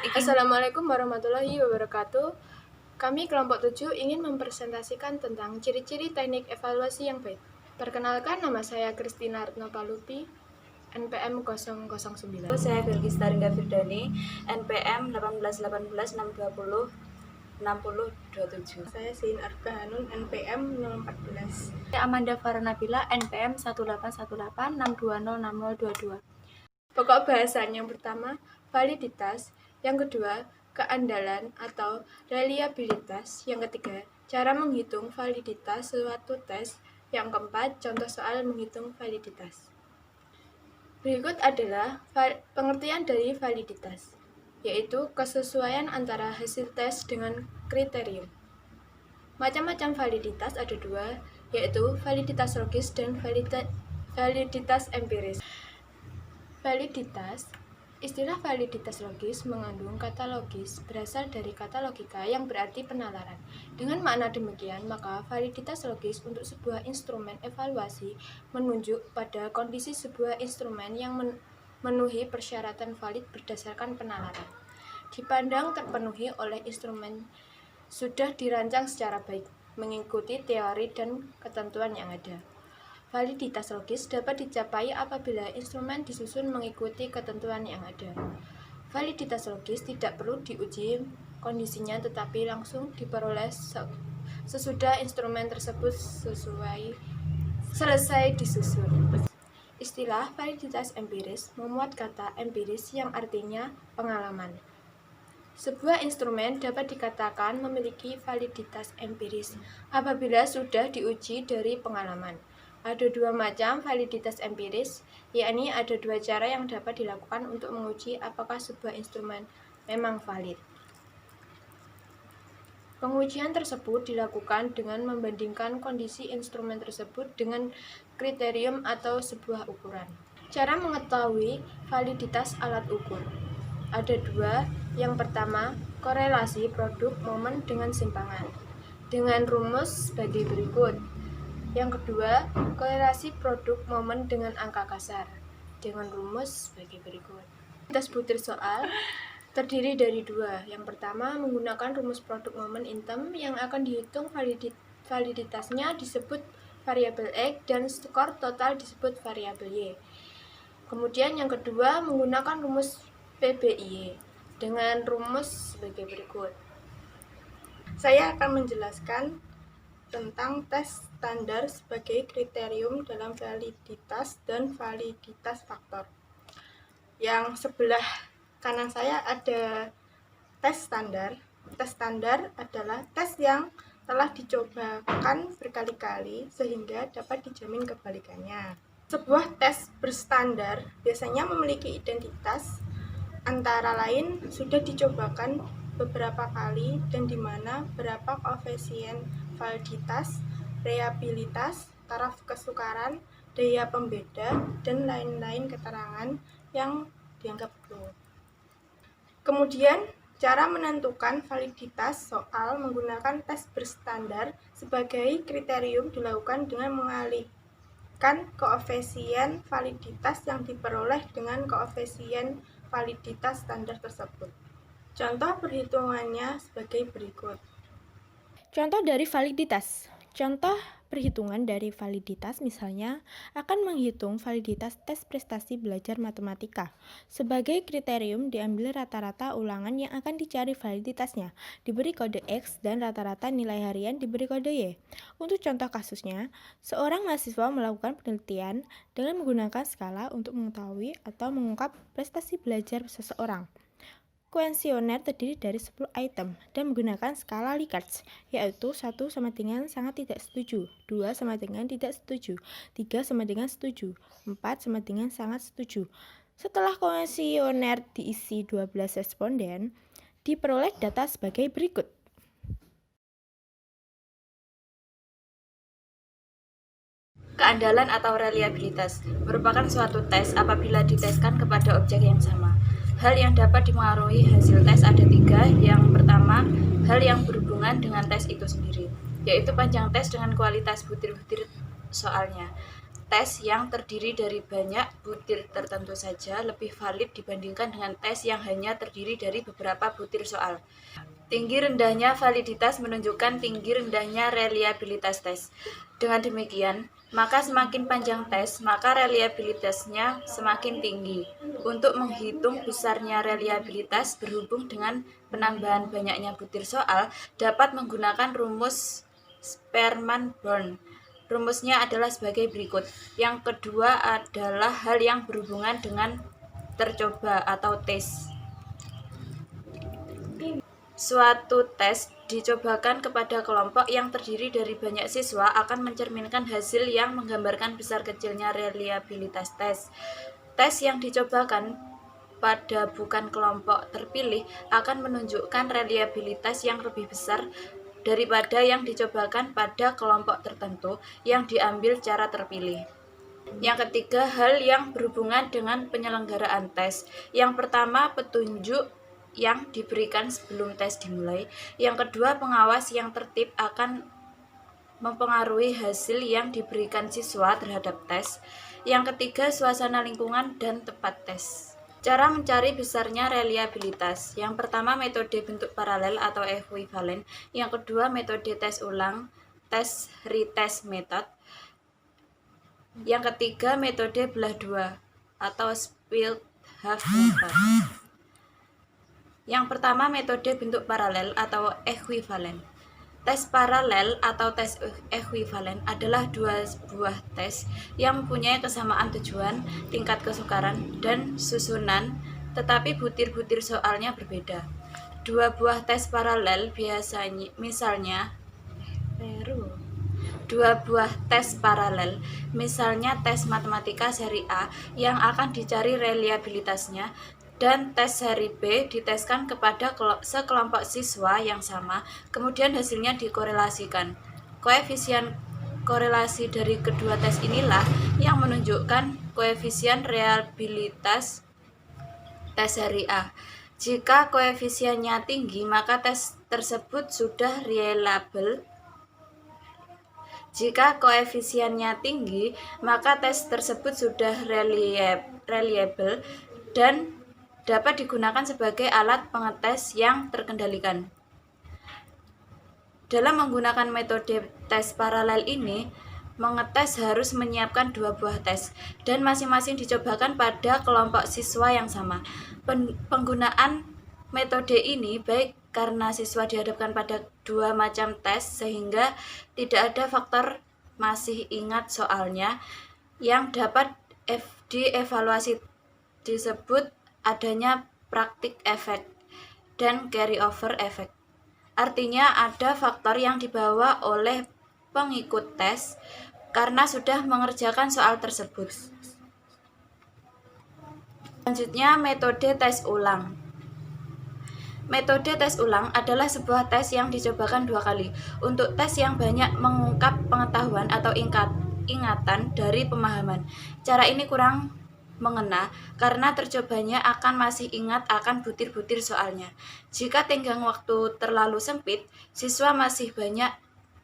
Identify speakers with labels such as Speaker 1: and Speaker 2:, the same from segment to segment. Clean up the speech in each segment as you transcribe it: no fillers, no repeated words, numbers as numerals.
Speaker 1: Assalamualaikum warahmatullahi wabarakatuh. Kami kelompok 7 ingin mempresentasikan tentang ciri-ciri teknik evaluasi yang baik. Perkenalkan, nama saya Kristina Retnopalupi, NPM 009.
Speaker 2: Saya Bilqis Taringga Firdani, NPM 1881620 6027.
Speaker 3: Saya Sein Arba Hanun, NPM 014.
Speaker 4: Saya Amanda Farah Nabila, NPM 18186206022.
Speaker 1: Pokok bahasan yang pertama, validitas. Yang kedua, keandalan atau reliabilitas. Yang ketiga, cara menghitung validitas suatu tes. Yang keempat, contoh soal menghitung validitas. Berikut adalah pengertian dari validitas, yaitu kesesuaian antara hasil tes dengan kriterium. Macam-macam validitas ada dua, yaitu validitas logis dan validitas empiris. Validitas. Istilah validitas logis mengandung kata logis berasal dari kata logika yang berarti penalaran. Dengan makna demikian, maka validitas logis untuk sebuah instrumen evaluasi menunjuk pada kondisi sebuah instrumen yang memenuhi persyaratan valid berdasarkan penalaran. Dipandang terpenuhi oleh instrumen sudah dirancang secara baik, mengikuti teori dan ketentuan yang ada. Validitas logis dapat dicapai apabila instrumen disusun mengikuti ketentuan yang ada. Validitas logis tidak perlu diuji kondisinya tetapi langsung diperoleh sesudah instrumen tersebut selesai disusun. Istilah validitas empiris memuat kata empiris yang artinya pengalaman. Sebuah instrumen dapat dikatakan memiliki validitas empiris apabila sudah diuji dari pengalaman. Ada dua macam validitas empiris, yakni ada dua cara yang dapat dilakukan untuk menguji apakah sebuah instrumen memang valid. Pengujian tersebut dilakukan dengan membandingkan kondisi instrumen tersebut dengan kriterium atau sebuah ukuran. Cara mengetahui validitas alat ukur ada dua. Yang pertama, korelasi produk momen dengan simpangan dengan rumus sebagai berikut. Yang kedua, korelasi produk momen dengan angka kasar dengan rumus sebagai berikut. Tes butir soal terdiri dari dua. Yang pertama, menggunakan rumus produk momen item yang akan dihitung validitasnya disebut variabel X dan skor total disebut variabel Y. Kemudian yang kedua, menggunakan rumus PBIY dengan rumus sebagai berikut.
Speaker 3: Saya akan menjelaskan tentang tes standar sebagai kriterium dalam validitas dan validitas faktor. Yang sebelah kanan saya ada tes standar. Tes standar adalah tes yang telah dicobakan berkali-kali sehingga dapat dijamin kebalikannya. Sebuah tes berstandar biasanya memiliki identitas antara lain sudah dicobakan beberapa kali dan di mana berapa koefisien validitas, reliabilitas, taraf kesukaran, daya pembeda, dan lain-lain keterangan yang dianggap perlu. Kemudian, cara menentukan validitas soal menggunakan tes berstandar sebagai kriterium dilakukan dengan mengalihkan koefisien validitas yang diperoleh dengan koefisien validitas standar tersebut. Contoh perhitungannya sebagai berikut.
Speaker 5: Contoh dari validitas. Contoh perhitungan dari validitas misalnya akan menghitung validitas tes prestasi belajar matematika. Sebagai kriterium diambil rata-rata ulangan yang akan dicari validitasnya, diberi kode X dan rata-rata nilai harian diberi kode Y. Untuk contoh kasusnya, seorang mahasiswa melakukan penelitian dengan menggunakan skala untuk mengetahui atau mengungkap prestasi belajar seseorang. Kuesioner terdiri dari 10 item dan menggunakan skala Likert, yaitu 1 sama dengan sangat tidak setuju, 2 sama dengan tidak setuju, 3 sama dengan setuju, 4 sama dengan sangat setuju. Setelah kuesioner diisi 12 responden, diperoleh data sebagai berikut.
Speaker 2: Keandalan atau reliabilitas merupakan suatu tes apabila diteskan kepada objek yang sama. Hal yang dapat dipengaruhi hasil tes ada tiga. Yang pertama, hal yang berhubungan dengan tes itu sendiri, yaitu panjang tes dengan kualitas butir-butir soalnya. tes yang terdiri dari banyak butir tertentu saja lebih valid dibandingkan dengan tes yang hanya terdiri dari beberapa butir soal. Tinggi rendahnya validitas menunjukkan tinggi rendahnya reliabilitas tes. Dengan demikian, maka semakin panjang tes, maka reliabilitasnya semakin tinggi. Untuk menghitung besarnya reliabilitas berhubung dengan penambahan banyaknya butir soal, dapat menggunakan rumus Sperman-Born. Rumusnya adalah sebagai berikut. Yang kedua adalah hal yang berhubungan dengan tercoba atau tes. Suatu tes dicobakan kepada kelompok yang terdiri dari banyak siswa akan mencerminkan hasil yang menggambarkan besar kecilnya reliabilitas tes. Tes yang dicobakan pada bukan kelompok terpilih akan menunjukkan reliabilitas yang lebih besar daripada yang dicobakan pada kelompok tertentu yang diambil cara terpilih. Yang ketiga, hal yang berhubungan dengan penyelenggaraan tes. Yang pertama, petunjuk yang diberikan sebelum tes dimulai. Yang kedua, pengawas yang tertib akan mempengaruhi hasil yang diberikan siswa terhadap tes. Yang ketiga, suasana lingkungan dan tempat tes. Cara mencari besarnya reliabilitas. Yang pertama, metode bentuk paralel atau ekuivalen. Yang kedua, metode tes ulang, tes retest method. Yang ketiga, metode belah dua atau split half method. Yang pertama, metode bentuk paralel atau ekuivalen. Tes paralel atau tes ekuivalen adalah dua buah tes yang mempunyai kesamaan tujuan, tingkat kesukaran, dan susunan, tetapi butir-butir soalnya berbeda. Dua buah tes paralel misalnya tes matematika seri A yang akan dicari reliabilitasnya, dan tes seri B diteskan kepada sekelompok siswa yang sama, kemudian hasilnya dikorelasikan. Koefisien korelasi dari kedua tes inilah yang menunjukkan koefisien reliabilitas tes seri A. Jika koefisiennya tinggi, maka tes tersebut sudah reliable. Jika koefisiennya tinggi, maka tes tersebut sudah reliable dan dapat digunakan sebagai alat pengetes yang terkendalikan. Dalam menggunakan metode tes paralel ini, mengetes harus menyiapkan dua buah tes, dan masing-masing dicobakan pada kelompok siswa yang sama. Penggunaan metode ini baik karena siswa dihadapkan pada dua macam tes sehingga tidak ada faktor masih ingat soalnya yang dapat dievaluasi, disebut adanya praktik efek dan carryover effect. Artinya ada faktor yang dibawa oleh pengikut tes karena sudah mengerjakan soal tersebut. Selanjutnya, metode tes ulang. Metode tes ulang adalah sebuah tes yang dicobakan dua kali untuk tes yang banyak mengungkap pengetahuan atau ingatan dari pemahaman. Cara ini kurang mengena karena tercobanya akan masih ingat akan butir-butir soalnya. Jika tenggang waktu terlalu sempit, siswa masih banyak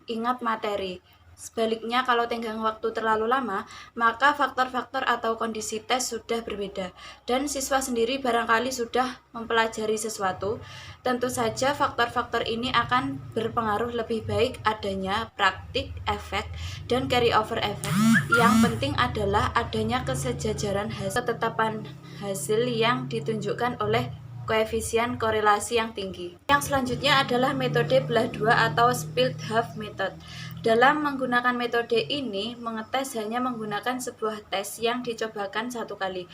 Speaker 2: ingat materi. Sebaliknya, kalau tenggang waktu terlalu lama, maka faktor-faktor atau kondisi tes sudah berbeda, dan siswa sendiri barangkali sudah mempelajari sesuatu. Tentu saja faktor-faktor ini akan berpengaruh lebih baik adanya praktik, efek, dan carryover effect. Yang penting adalah adanya kesejajaran ketetapan hasil yang ditunjukkan oleh koefisien korelasi yang tinggi. Yang selanjutnya adalah metode belah dua atau split half method. Dalam menggunakan metode ini, mengetes hanya menggunakan sebuah tes yang dicobakan satu kali.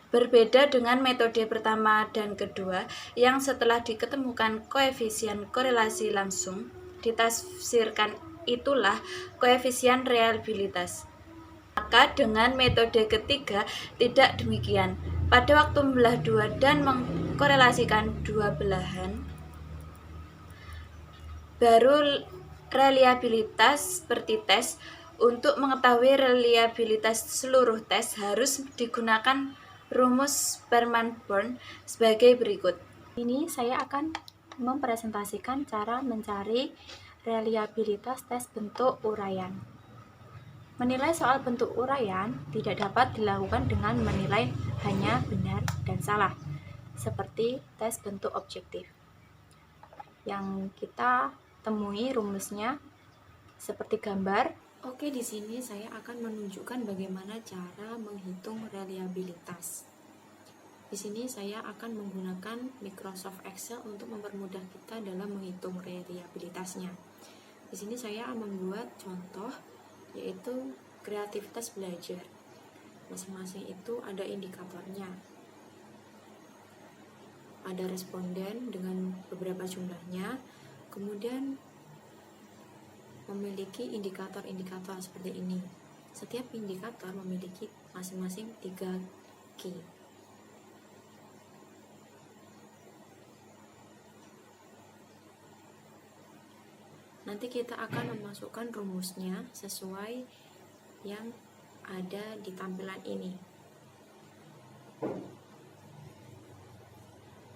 Speaker 2: Berbeda dengan metode pertama dan kedua, yang setelah diketemukan koefisien korelasi langsung ditafsirkan, itulah koefisien reliabilitas. Maka dengan metode ketiga tidak demikian. Pada waktu membelah dua dan mengkorelasikan dua belahan, baru reliabilitas seperti tes. Untuk mengetahui reliabilitas seluruh tes harus digunakan rumus Sperman-Born sebagai berikut.
Speaker 4: Ini saya akan mempresentasikan cara mencari reliabilitas tes bentuk uraian. Menilai soal bentuk uraian tidak dapat dilakukan dengan menilai hanya benar dan salah, seperti tes bentuk objektif. Yang kita temui rumusnya seperti gambar.
Speaker 2: Oke, di sini saya akan menunjukkan bagaimana cara menghitung reliabilitas. Di sini saya akan menggunakan Microsoft Excel untuk mempermudah kita dalam menghitung reliabilitasnya. Di sini saya membuat contoh, yaitu kreativitas belajar. Masing-masing itu ada indikatornya. Ada responden dengan beberapa jumlahnya, kemudian memiliki indikator-indikator seperti ini. Setiap indikator memiliki masing-masing 3 key. Nanti kita akan memasukkan rumusnya sesuai yang ada di tampilan ini.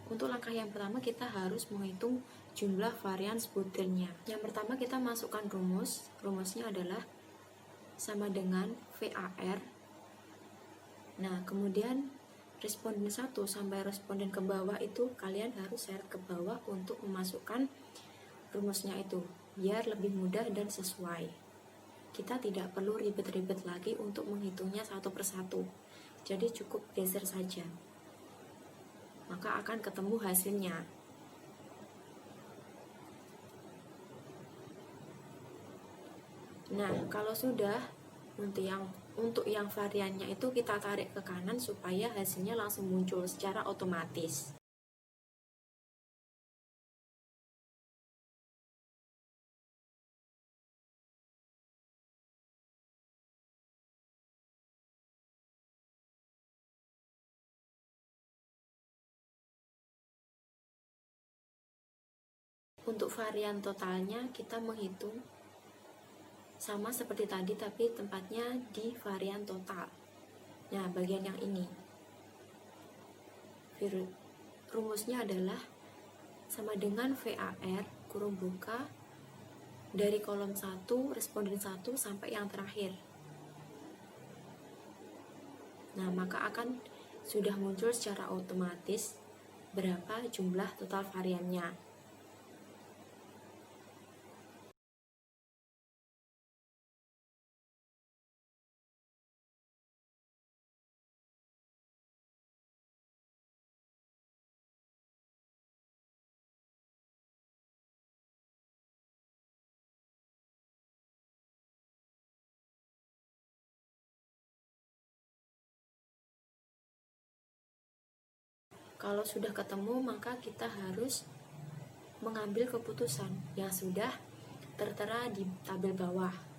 Speaker 2: Untuk langkah yang pertama kita harus menghitung jumlah varian sebutirnya. Yang pertama kita masukkan rumusnya adalah sama dengan VAR. Nah, kemudian responden 1 sampai responden ke bawah itu kalian harus seret ke bawah untuk memasukkan rumusnya itu, biar lebih mudah dan sesuai. Kita tidak perlu ribet-ribet lagi untuk menghitungnya satu persatu, jadi cukup geser saja, maka akan ketemu hasilnya. Nah, kalau sudah, untuk yang variannya itu kita tarik ke kanan supaya hasilnya langsung muncul secara otomatis. Untuk varian totalnya kita menghitung sama seperti tadi, tapi tempatnya di varian total. Nah, bagian yang ini rumusnya adalah sama dengan VAR kurung buka dari kolom 1 responden 1 sampai yang terakhir. Nah, maka akan sudah muncul secara otomatis berapa jumlah total variannya. Kalau sudah ketemu, maka kita harus mengambil keputusan yang sudah tertera di tabel bawah.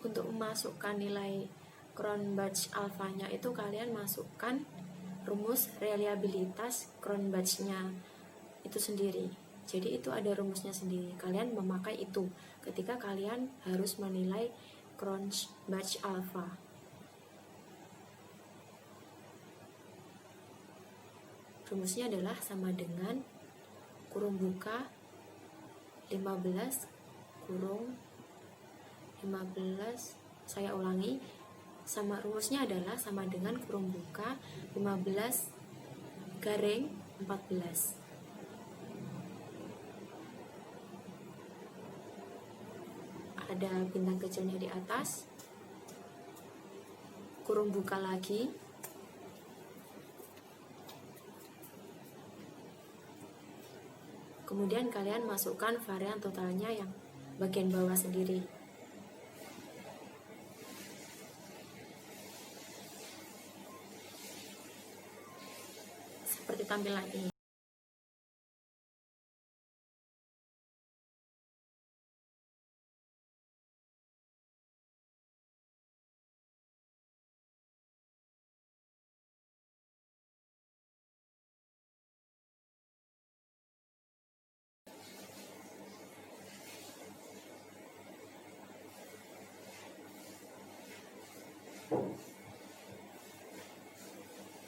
Speaker 2: Untuk memasukkan nilai Cronbach alfanya itu kalian masukkan rumus reliabilitas Cronbach-nya itu sendiri. Jadi itu ada rumusnya sendiri. Kalian memakai itu ketika kalian harus menilai Cronbach alpha. Rumusnya adalah sama dengan kurung buka 15 kurung 15, saya ulangi, rumusnya adalah sama dengan kurung buka 15 garing 14. Ada bintang kecilnya di atas, kurung buka lagi, kemudian kalian masukkan varian totalnya yang bagian bawah sendiri. Seperti tampilan ini.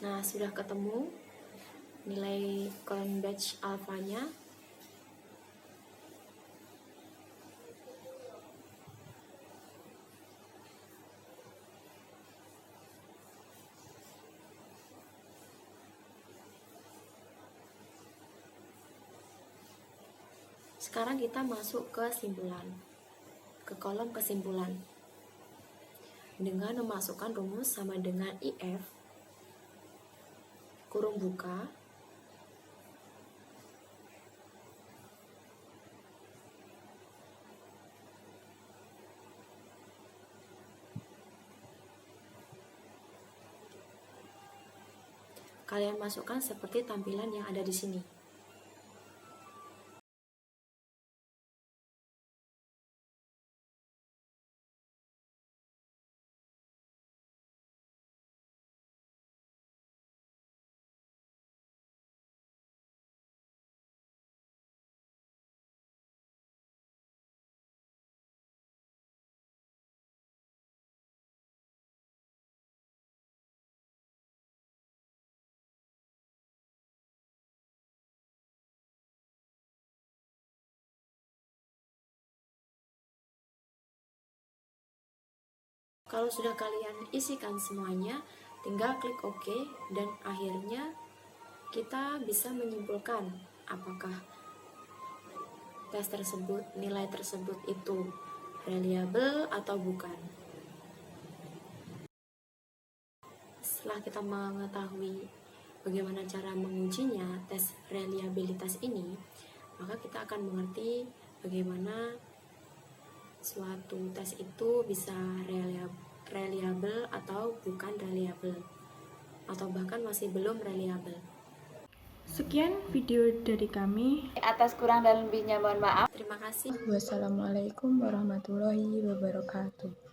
Speaker 4: Nah, sudah ketemu nilai converge alfanya. Sekarang kita masuk ke kolom kesimpulan. Dengan memasukkan rumus sama dengan IF kurung buka kalian masukkan seperti tampilan yang ada di sini. Kalau sudah kalian isikan semuanya, tinggal klik OK dan akhirnya kita bisa menyimpulkan apakah nilai tersebut itu reliable atau bukan. Setelah kita mengetahui bagaimana cara mengujinya tes reliabilitas ini, maka kita akan mengerti bagaimana suatu tes itu bisa reliable atau bukan reliable, atau bahkan masih belum reliable.
Speaker 5: Sekian video dari kami.
Speaker 2: Atas kurang dan lebihnya mohon maaf.
Speaker 4: Terima kasih.
Speaker 3: Wassalamualaikum warahmatullahi wabarakatuh.